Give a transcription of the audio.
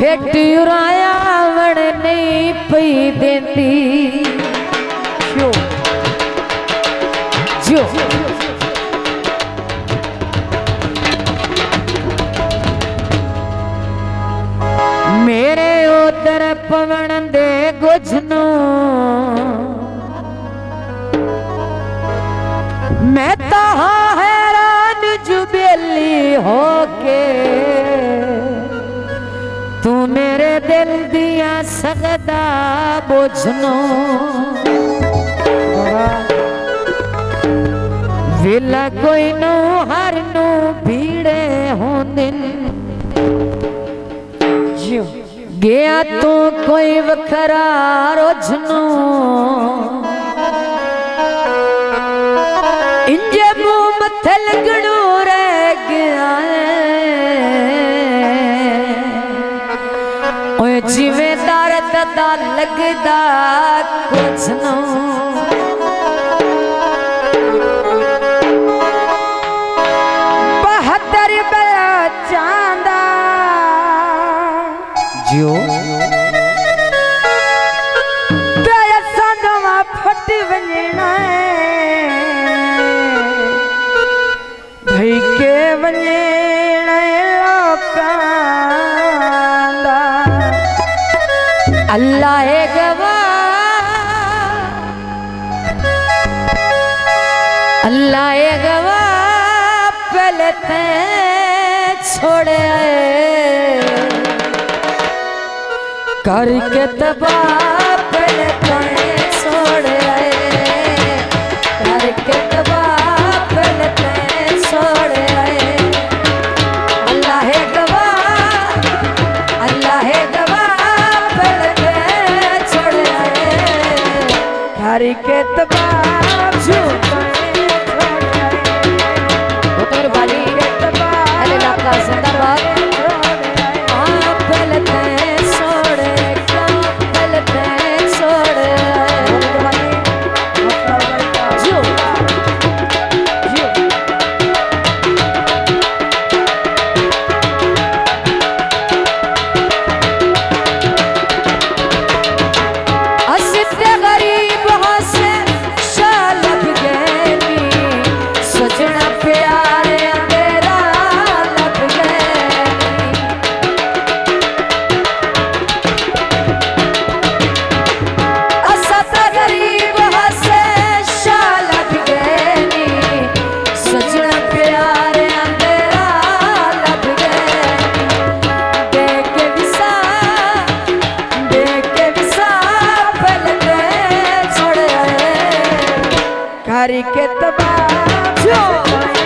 भेटियुराया वण नहीं पई देती जो मेरे उधर पवन दे गुजनो मैं तो हैरान जुबेली होके तू मेरे दिल दिया सकदा बुझनो विला कोई नो हर नो भीड़े होंदिन गया तो कोई वखरा रोजनो इंजे मुंह मथे लगड़ू रह गया ओए जिम्मेदार तदा लगदा कुछ नो बहत्तर बला चांदा जियो पैसा नवा फट वञणा भई के वञण लोकां दा अल्लाह गवाह अल्लाह गवाह पहले ते छोड़े करके तबाह पहले ते छोड़े करके तबाह पहले ते छोड़े अल्लाह गवाह पहले ते छोड़े करके तबाह झूठ के तबाह